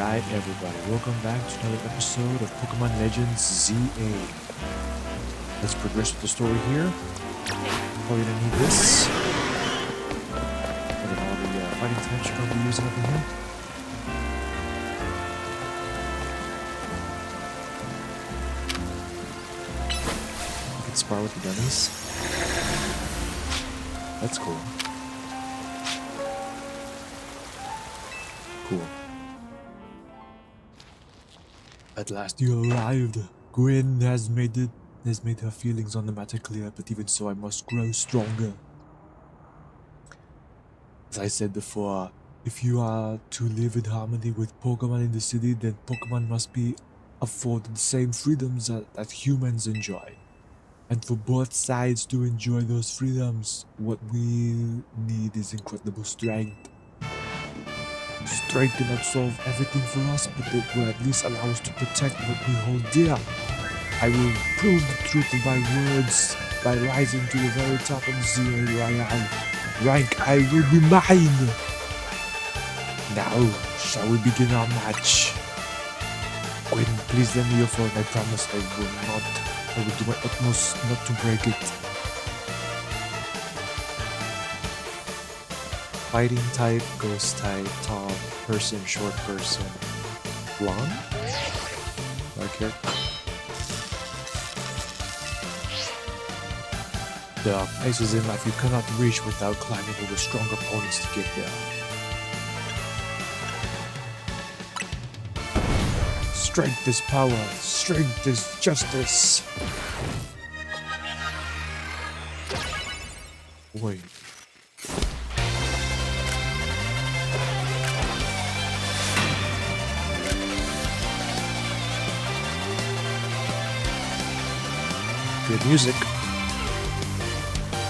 Alright everybody, welcome back to another episode of Pokemon Legends ZA. Let's progress with the story here. Probably gonna need this. And then all the fighting types you're gonna be using up in here. You can spar with the dummies. That's cool. Cool. At last you arrived. Gwen has made her feelings on the matter clear, but even so I must grow stronger. As I said before, if you are to live in harmony with Pokemon in the city, then Pokemon must be afforded the same freedoms that humans enjoy. And for both sides to enjoy those freedoms, what we need is incredible strength. Strength cannot solve everything for us, but it will at least allow us to protect what we hold dear. I will prove the truth of my words by rising to the very top of the ZA Royale rank. I will be mine! Now, shall we begin our match? Gwen, please lend me your phone. I promise I will do my utmost not to break it. Fighting type, ghost type, tall person, short person, blonde, dark hair. There are places in life you cannot reach without climbing over strong opponents to get there. Strength is power, strength is justice. Wait. Good music.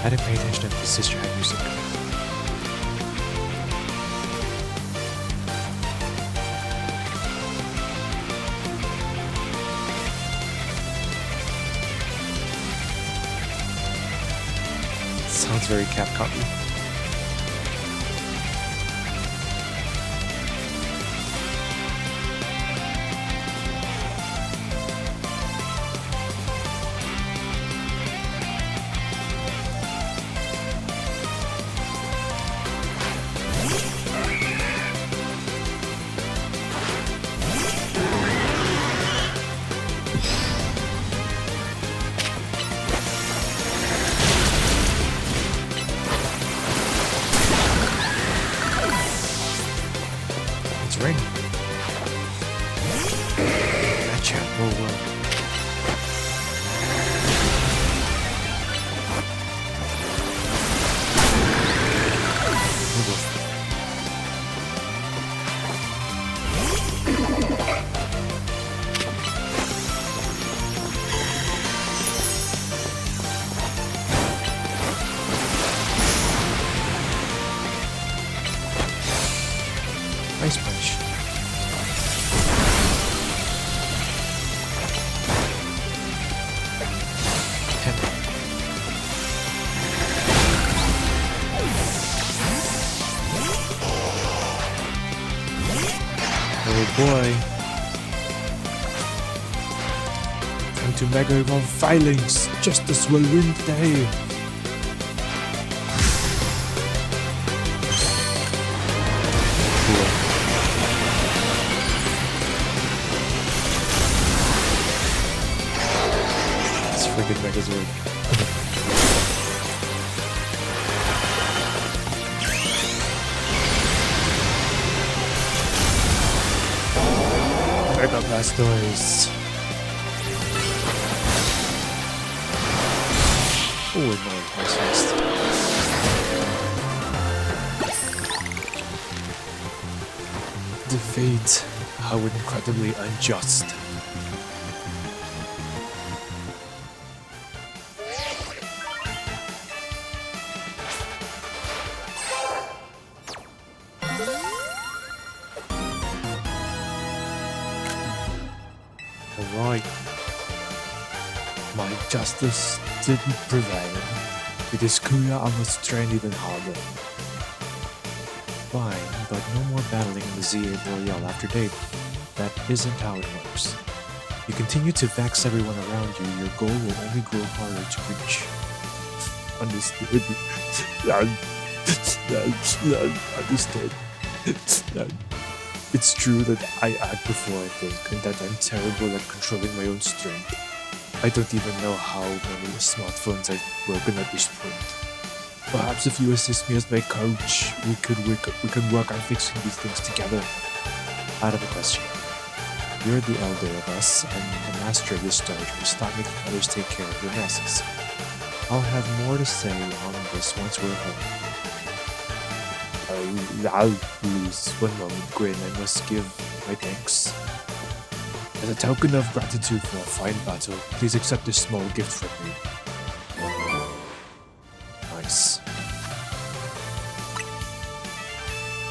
I didn't pay attention to the sister had music. Sounds very Capcom-y. Ice punch. Oh boy. Time to Mega Evolve Filings. Justice will win today. Freaking Megazord. Mega Blastoise. Oh, no, nice fast. The fate, how incredibly unjust. Alright. My justice didn't prevail. It is clear I must train even harder. Fine, but no more battling in the ZA Royale after date. that isn't how it works. You continue to vex everyone around you, your goal will only grow harder to reach. Understood. Understood. It's true that I act before I think, and that I'm terrible at controlling my own strength. I don't even know how many smartphones I've broken at this point. Perhaps if you assist me as my coach, we can work on fixing these things together. Out of the question. You're the elder of us and the master of this dojo. Stop making others take care of your messes. I'll have more to say on this once we're home. I'll lose one moment, Grin. I must give my thanks. As a token of gratitude for a fine battle, please accept this small gift from me. Nice.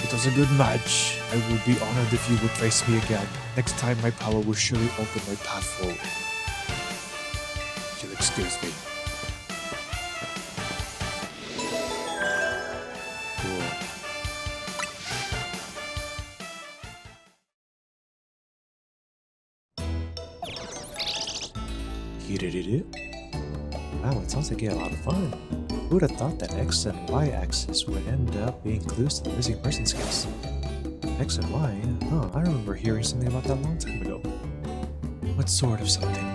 It was a good match. I would be honored if you would face me again. Next time my power will surely open my path forward. You'll excuse me. Cool. Wow, it sounds like you had a lot of fun. Who would have thought that X and Y axis would end up being clues to the missing person skills? X and Y? Huh, I remember hearing something about that a long time ago. What sort of something?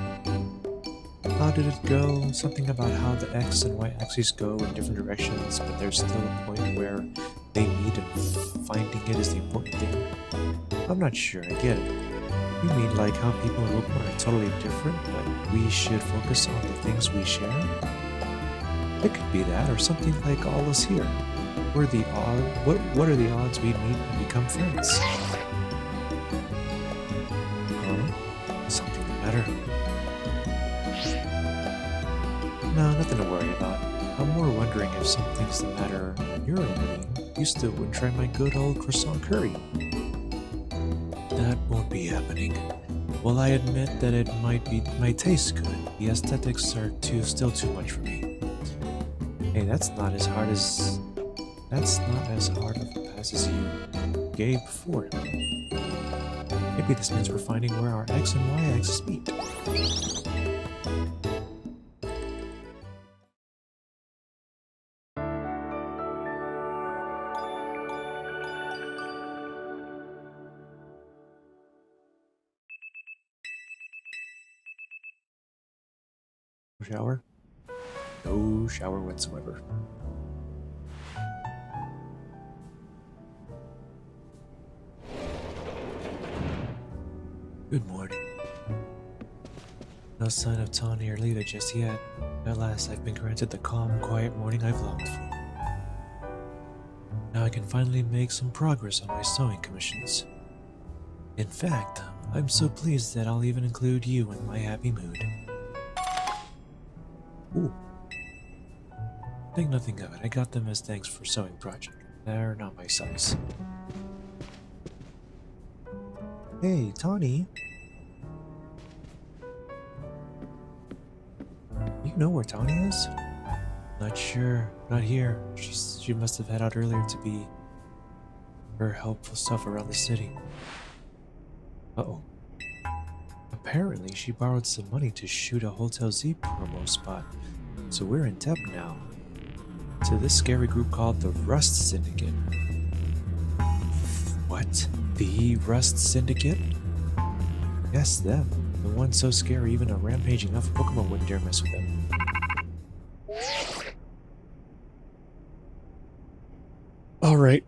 How did it go? Something about how the X and Y axes go in different directions, but there's still a point where they meet and finding it is the important thing. I'm not sure I get it. You mean like how people in Pokemon are totally different, but we should focus on the things we share? It could be that, or something like all us here. What are the odds we meet and become friends? Something the matter? No, nothing to worry about. I'm more wondering if something's the matter on your end. You still wouldn't try my good old croissant curry. That won't be happening. Well, I admit that it might taste good. The aesthetics are still too much for me. Hey, that's not as hard of a pass as you gave before. Maybe this means we're finding where our X and Y axes meet. Shower? No shower whatsoever. Good morning. No sign of Tawny or Lita just yet. At last, I've been granted the calm, quiet morning I've longed for. Now I can finally make some progress on my sewing commissions. In fact, I'm so pleased that I'll even include you in my happy mood. Ooh. Think nothing of it. I got them as thanks for sewing project. They're not my size. Hey, Tawny. You know where Tawny is? Not sure. Not here. She must have head out earlier to be her helpful stuff around the city. Uh-oh. Apparently, she borrowed some money to shoot a Hotel Z promo spot, so we're in debt now. To this scary group called the Rust Syndicate. What? The Rust Syndicate? Yes, them. The one so scary even a rampaging enough Pokemon wouldn't dare mess with them. Alright.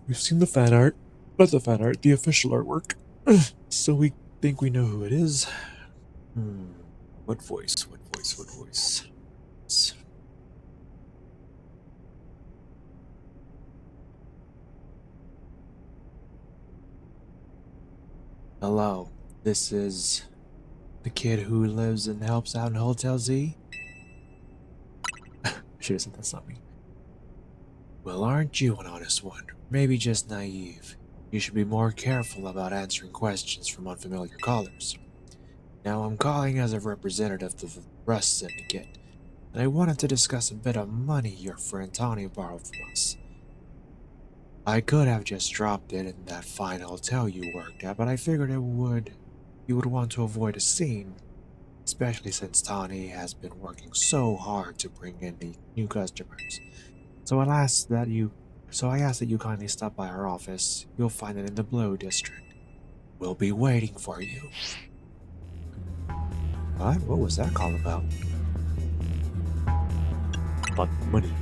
We've seen the fan art. Not the fan art, the official artwork. So we think we know who it is. What voice? Hello, this is the kid who lives and helps out in Hotel Z? She doesn't, that's not me. Well, aren't you an honest one? Maybe just naive. You should be more careful about answering questions from unfamiliar callers. Now, I'm calling as a representative of the Rust Syndicate, and I wanted to discuss a bit of money your friend Tawny borrowed from us. I could have just dropped it in that fine hotel you worked at, but I figured you would want to avoid a scene, especially since Tani has been working so hard to bring in the new customers. So I asked that you kindly stop by our office. You'll find it in the Blue District. We'll be waiting for you. What was that call about? Money.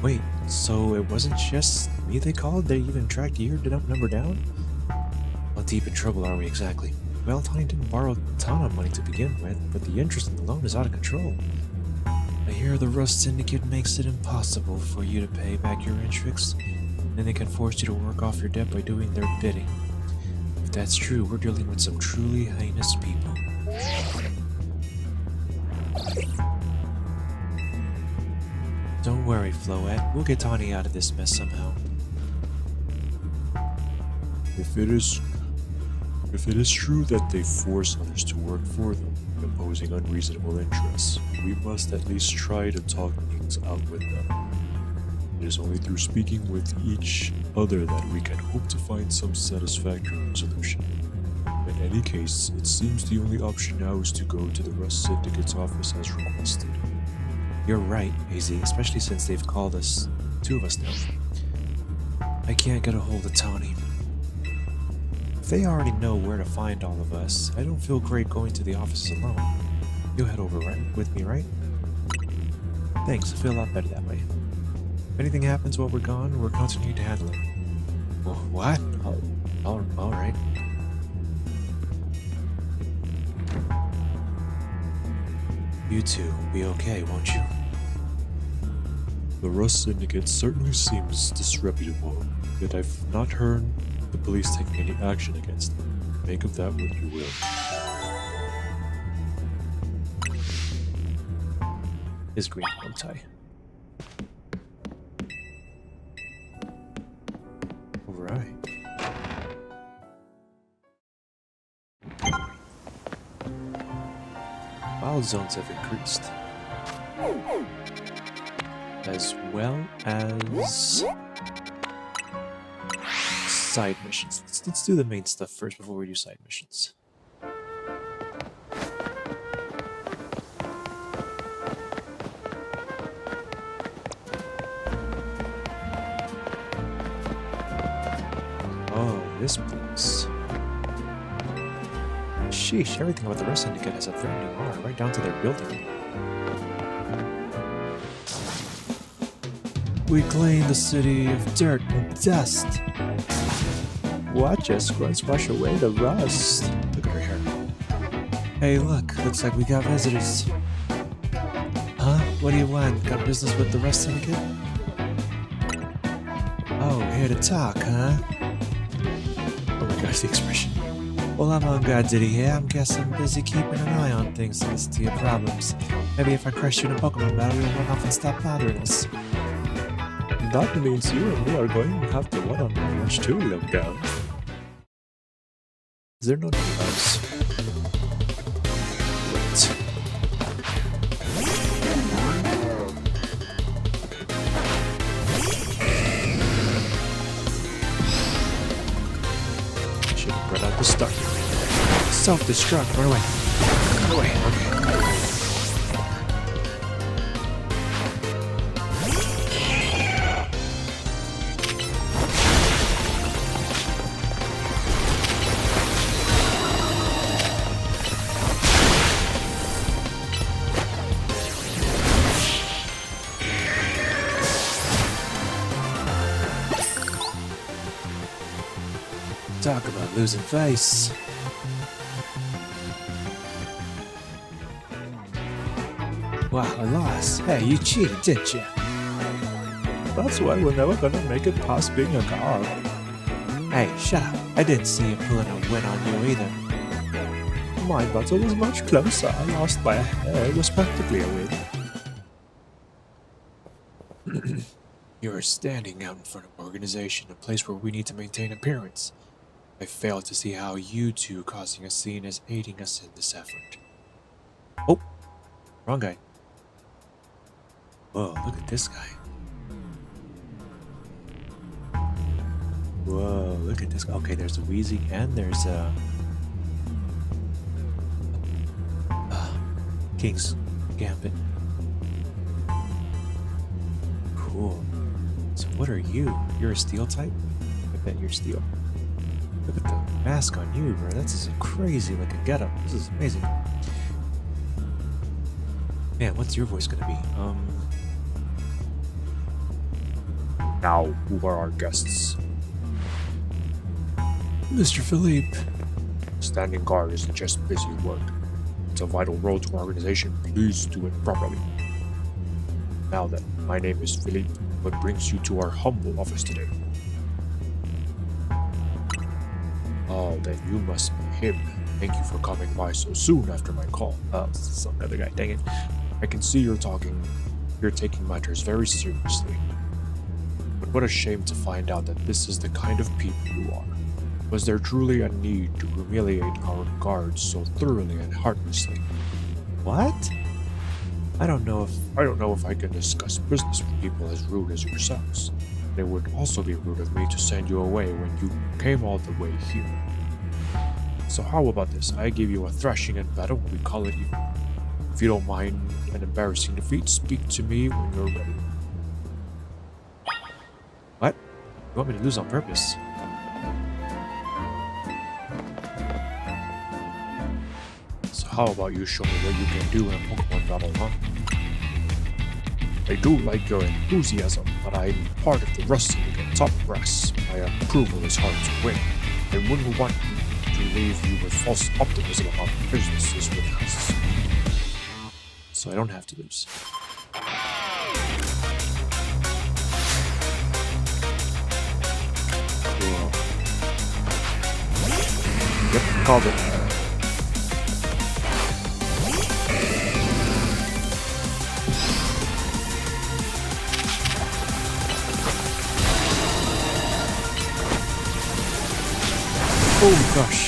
Wait, so it wasn't just me they called? They even tracked your number down? How deep in trouble are we exactly? Well, Tani didn't borrow a ton of money to begin with, but the interest in the loan is out of control. I hear the Rust Syndicate makes it impossible for you to pay back your interest, and they can force you to work off your debt by doing their bidding. If that's true, we're dealing with some truly heinous people. Don't worry, Floette. We'll get Tani out of this mess somehow. If it is true that they force others to work for them, imposing unreasonable interests, we must at least try to talk things out with them. It is only through speaking with each other that we can hope to find some satisfactory resolution. In any case, it seems the only option now is to go to the Rust Syndicate's office as requested. You're right, AZ, especially since they've called us, 2 of us now. I can't get a hold of Tani. If they already know where to find all of us, I don't feel great going to the offices alone. You'll head over with me, right? Thanks, I feel a lot better that way. If anything happens while we're gone, we're continuing to handle it. Well, what? Alright. You two will be okay, won't you? The Rust Syndicate certainly seems disreputable, yet I've not heard the police taking any action against them. Make of that what you will. His green bow tie. Alright. Wild zones have increased. As well as side missions. Let's do the main stuff first before we do side missions. Oh, this place. Sheesh, everything about the Rust Syndicate has a threatening aura, right down to their building. We claim the city of dirt and dust. Watch us grunts wash away the rust. Look at her hair. Hey, look, looks like we got visitors. Huh? What do you want? Got business with the Rust Syndicate? Oh, here to talk, huh? Oh my gosh, the expression. Well, I'm on guard duty here. I'm guessing busy keeping an eye on things to listen to your problems. Maybe if I crush you in a Pokémon battle, you'll run off and stop bothering us. That means you and me are going to have to one-on-one match too, little girl. Is there no nearbyes? Wait. Should have brought out the start. Self-destruct, run away. Run away, okay. Talk about losing face. Wow, a loss. Hey, you cheated, didn't you? That's why we're never gonna make it past being a god. Hey, shut up. I didn't see you pulling a win on you either. My battle was much closer. I lost by a hair. It was practically a win. You're standing out in front of an organization, a place where we need to maintain appearance. I fail to see how you two causing a scene is aiding us in this effort. Oh, wrong guy. Whoa, look at this guy. Whoa, look at this. Okay, there's a Wheezy and there's a King's Gambit. Cool. So what are you? You're a steel type? I bet you're steel. Look at the mask on you, bro. That's just crazy like a getup. This is amazing. Man, what's your voice gonna be? Now, who are our guests? Mr. Philippe. Standing guard isn't just busy work. It's a vital role to our organization. Please do it properly. Now then, my name is Philippe. What brings you to our humble office today? Oh, then you must be him. Thank you for coming by so soon after my call. Some other guy, dang it. I can see you're taking matters very seriously. But what a shame to find out that this is the kind of people you are. Was there truly a need to humiliate our guards so thoroughly and heartlessly? What? I don't know if I can discuss business with people as rude as yourselves. It would also be rude of me to send you away when you came all the way here. So how about this? I give you a thrashing in battle, we call it even. If you don't mind an embarrassing defeat, speak to me when you're ready. What? You want me to lose on purpose? So how about you show me what you can do in a Pokemon battle, huh? I do like your enthusiasm, but I'm part of the Rusty League top brass. My approval is hard to win. I wouldn't want to leave you with false optimism about businesses with us. So I don't have to lose. Cool. Yep, called it. Oh gosh.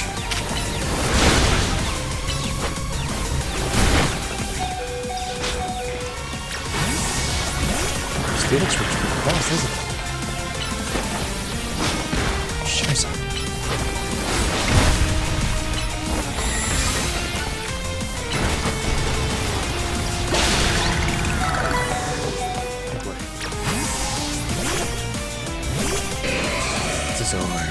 Still looks pretty fast, doesn't it? Scheiße. Oh boy. This is over.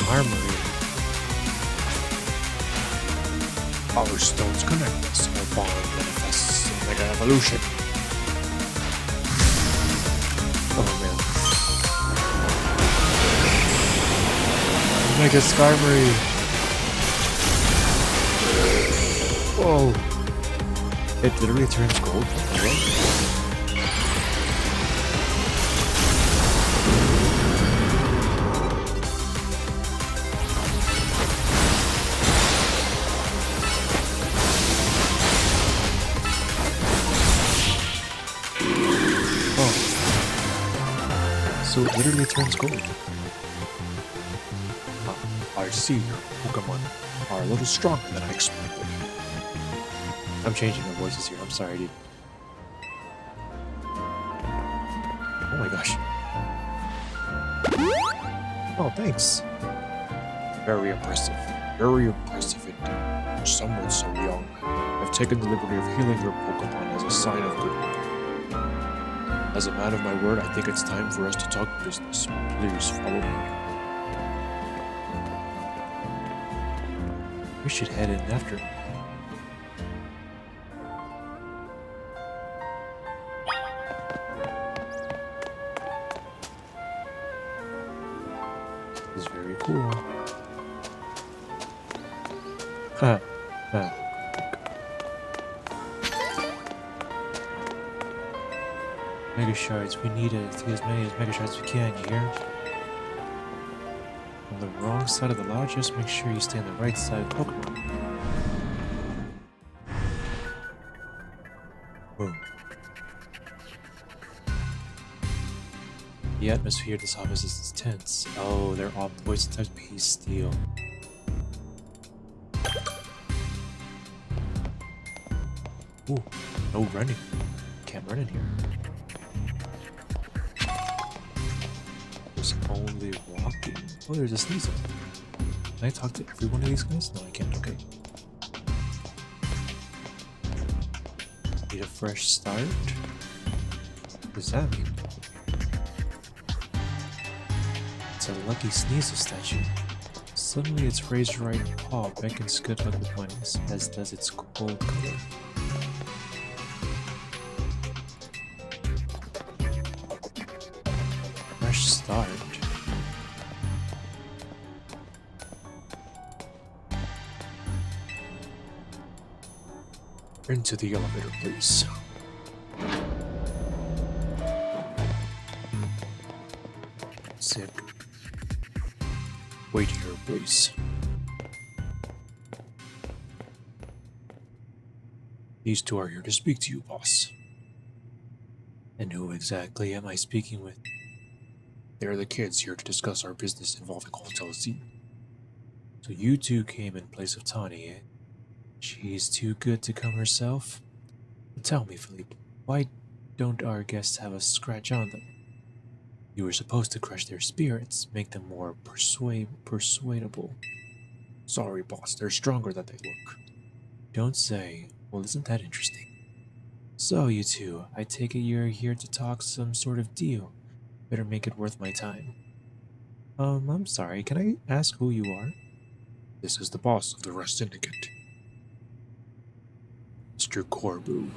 Armory. Power stones connect us. Our bond manifests in Mega Evolution. Oh man. Mega Skarmory. Whoa. It literally turns gold. So it literally turns gold. I see your Pokemon are a little stronger than I expected. I'm changing my voices here, I'm sorry, dude. Oh my gosh. Oh, thanks. Very impressive. Very impressive indeed. For someone so young, I've taken the liberty of healing your Pokemon as a sign of goodwill. As a man of my word, I think it's time for us to talk business. Please follow me. We should head in after. This is very cool. Huh. Huh. Mega shards. We need to get as many Mega shards as we can, you hear? on the wrong side of the law. Just make sure you stay on the right side of Pokemon. Boom. The atmosphere at this office is tense. Oh, they're all poison types, but he's steel. Ooh, no running. Can't run in here. There's only walking. Oh, there's a Sneasel. Can I talk to every one of these guys? No, I can't. Okay. Need a fresh start? What does that mean? It's a lucky Sneasel statue. Suddenly its raised right paw beckons good luck with money, as does its gold color. Fresh start. Into the elevator, please. Sick. Wait here, please. These two are here to speak to you, boss. And who exactly am I speaking with? They're the kids here to discuss our business involving Hotel Z. So you two came in place of Tawny, eh? She's too good to come herself? Tell me, Philippe, why don't our guests have a scratch on them? You were supposed to crush their spirits, make them more persuadable. Sorry, boss, they're stronger than they look. Don't say. Well, isn't that interesting? So, you two, I take it you're here to talk some sort of deal. Better make it worth my time. I'm sorry, can I ask who you are? This is the boss of the Rust Syndicate. Mr. Corbeau.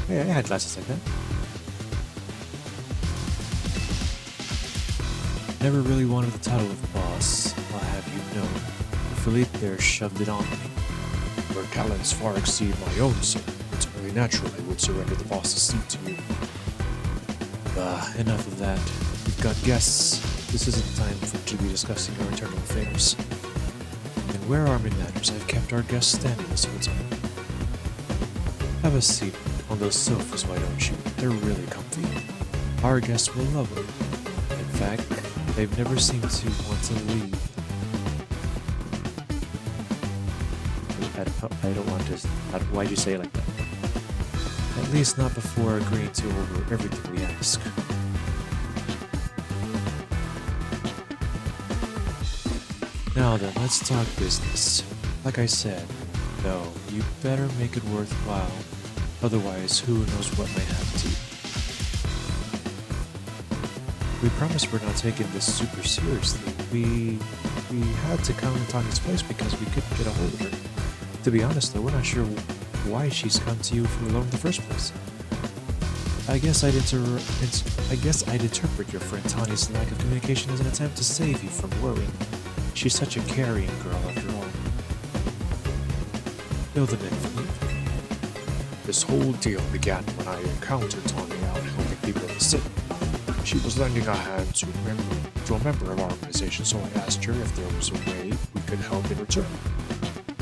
Hey, I had glasses like that. Never really wanted the title of boss, I'll have you know. Philippe there shoved it on me. Your talents far exceed my own, sir. It's only natural I would surrender the boss's seat to you. Enough of that. We've got guests. This isn't the time to be discussing our internal affairs. And where are my manners? I've kept our guests standing this whole time. Have a seat on those sofas, why don't you? They're really comfy. Our guests will love them. In fact, they've never seemed to want to leave. I don't want to... Why'd you say it like that? At least not before agreeing to over everything we ask. Now then, let's talk business. Like I said, no, you better make it worthwhile. Otherwise, who knows what might happen to you. We promised we're not taking this super seriously. We had to come to Tanya's place because we couldn't get a hold of her. To be honest though, we're not sure why she's come to you for a loan in the first place. I guess I'd interpret your friend Tanya's lack of communication as an attempt to save you from worrying. She's such a carrying girl after all. Fill them in for me. This whole deal began when I encountered Tanya out helping people in the city. She was lending a hand to a member of our organization, so I asked her if there was a way we could help in return.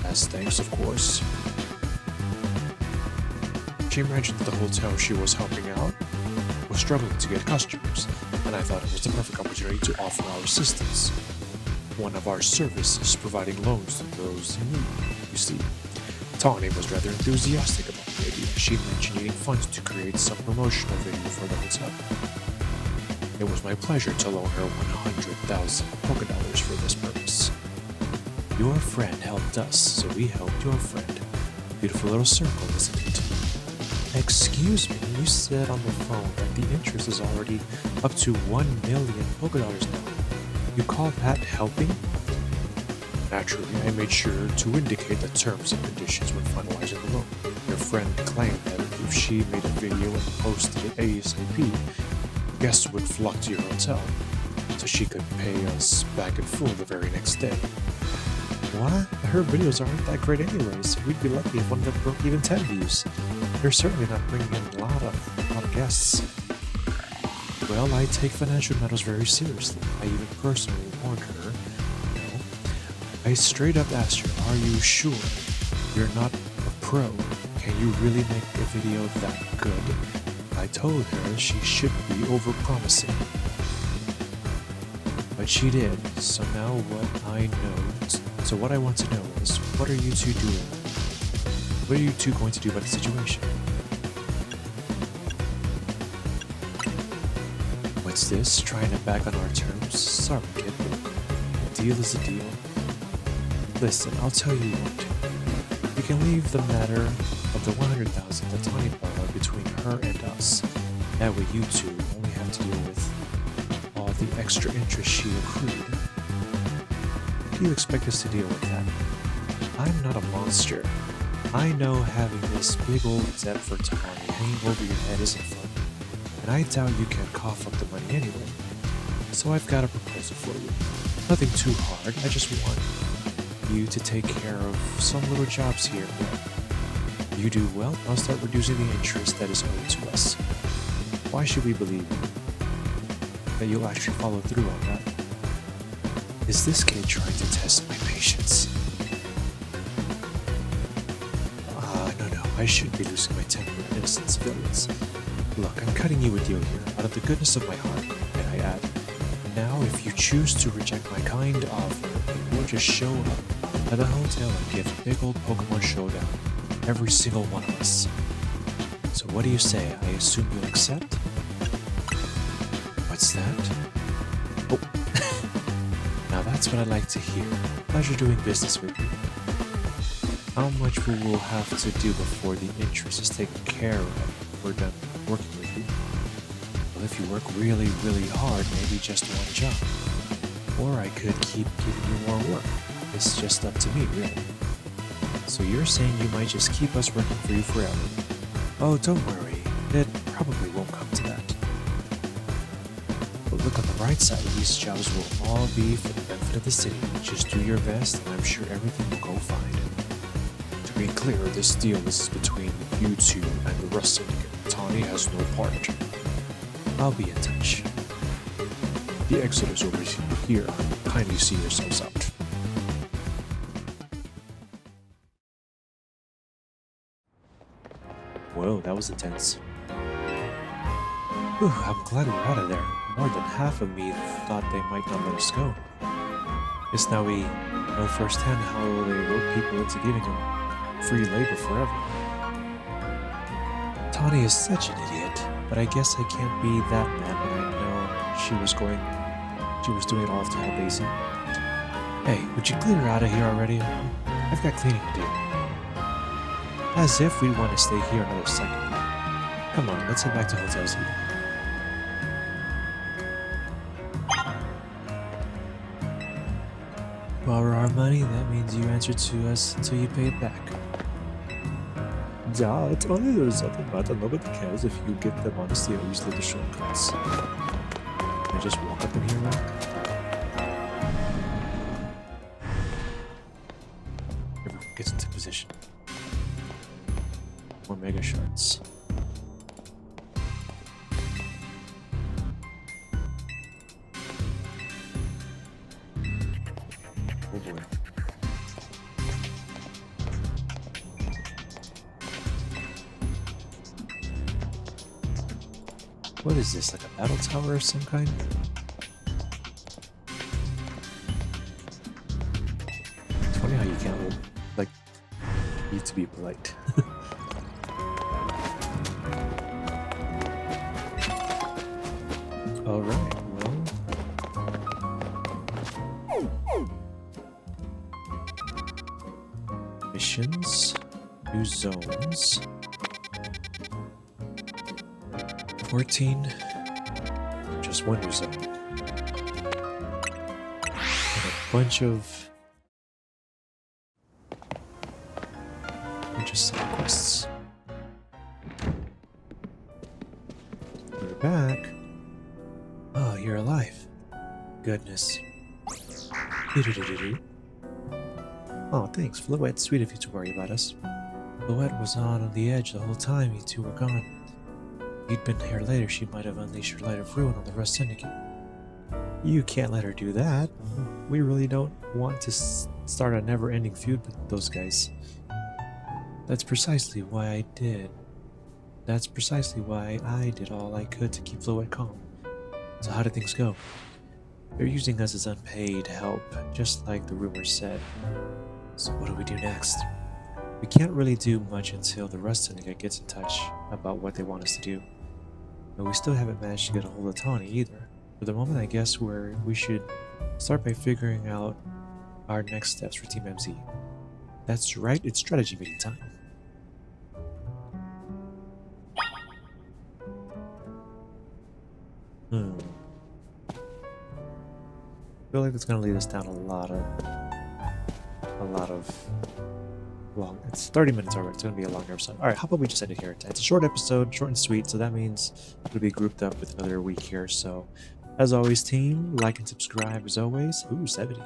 As thanks, of course. She mentioned that the hotel she was helping out was struggling to get customers, and I thought it was the perfect opportunity to offer our assistance. One of our services providing loans to those in need. You see, Tawny was rather enthusiastic about the idea. She mentioned needing funds to create some promotional video for the hotel. It was my pleasure to loan her 100,000 Pokédollars for this purpose. Your friend helped us, so we helped your friend. Beautiful little circle, isn't it? Excuse me, you said on the phone that the interest is already up to 1 million Pokédollars now. You call that helping? Naturally, I made sure to indicate the terms and conditions when finalizing the loan. Your friend claimed that if she made a video and posted it ASAP, guests would flock to your hotel, so she could pay us back in full the very next day. What? Her videos aren't that great anyways. We'd be lucky if one of them broke even 10 views. They're certainly not bringing in a lot of guests. Well, I take financial matters very seriously. I even personally warned her. You know, I straight up asked her, are you sure you're not a pro? Can you really make a video that good? I told her she should be overpromising. But she did. So now what I want to know is, what are you two doing? What are you two going to do about the situation? What's this? Trying to back on our terms? Sorry, kid. A deal is a deal. Listen, I'll tell you what. You can leave the matter of the 100,000 that Tawny borrowed between her and us. That way you two only have to deal with all the extra interest she accrued. How do you expect us to deal with that? I'm not a monster. I know having this big old debt for Tawny hanging over your head isn't fun. And I doubt you can cough up the money anyway. So I've got a proposal for you. Nothing too hard, I just want you to take care of some little jobs here and there. If you do well, I'll start reducing the interest that is owed to us. Why should we believe that you'll actually follow through on that? Is this kid trying to test my patience? No, I shouldn't be losing my temper at innocent civilians. Look, I'm cutting you a deal here, out of the goodness of my heart, and I add, now if you choose to reject my kind offer, you'll just show up at the hotel and give a big old Pokemon showdown, every single one of us. So what do you say? I assume you'll accept? What's that? Oh, now that's what I like to hear. Pleasure doing business with you. How much we will have to do before the interest is taken care of? We're done working with you. Well, if you work really, really hard, maybe just one job. Or I could keep giving you more work. It's just up to me, really. So you're saying you might just keep us working for you forever? Oh, don't worry. It probably won't come to that. But look on the bright side, these jobs will all be for the benefit of the city. Just do your best, and I'm sure everything will go fine. To be clear, this deal is between you two and the rustic. Tawny has no part. I'll be in touch. The exit is over here. Kindly see yourselves out. Whoa, that was intense. Whew, I'm glad we're out of there. More than half of me thought they might not let us go. Guess now we know firsthand how they rope people into giving them free labor forever. Tawny is such an idiot, but I guess I can't be that mad when I know she was doing it all to help Daisy. Hey, would you clear her out of here already? I've got cleaning to do. As if we'd want to stay here another second. Come on, let's head back to Hotel Z. Borrow our money, that means you answer to us until you pay it back. Yeah, it's only the result of matter. Nobody cares if you give them honesty or use little shortcuts. Can I just walk up in here now? Everyone gets into position. More mega shards. Oh boy. What is this, like a battle tower of some kind? It's funny how you can't, like, you need to be polite. Alright, well... missions, new zones... 14, just one new zone. And a bunch of side quests. We're back. Oh, you're alive. Goodness. Oh, thanks, Floette. Sweet of you to worry about us. Floette was on the edge the whole time you two were gone. If you'd been here later, she might have unleashed her light of ruin on the Rust Syndicate. You can't let her do that. We really don't want to start a never-ending feud with those guys. That's precisely why I did. That's precisely why I did all I could to keep Floette calm. So how did things go? They're using us as unpaid help, just like the rumors said. So what do we do next? We can't really do much until the Rust Syndicate gets in touch about what they want us to do. But we still haven't managed to get a hold of Tawny either. For the moment, I guess we should start by figuring out our next steps for Team MZ. That's right, it's strategy meeting time. I feel like it's gonna lead us down a lot of long. It's 30 minutes already. It's gonna be a longer episode. All right, how about we just end it here? It's a short episode, short and sweet. So that means it'll be grouped up with another week here. So, as always, team, like and subscribe. As always, 70.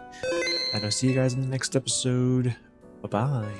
And I'll see you guys in the next episode. Bye bye.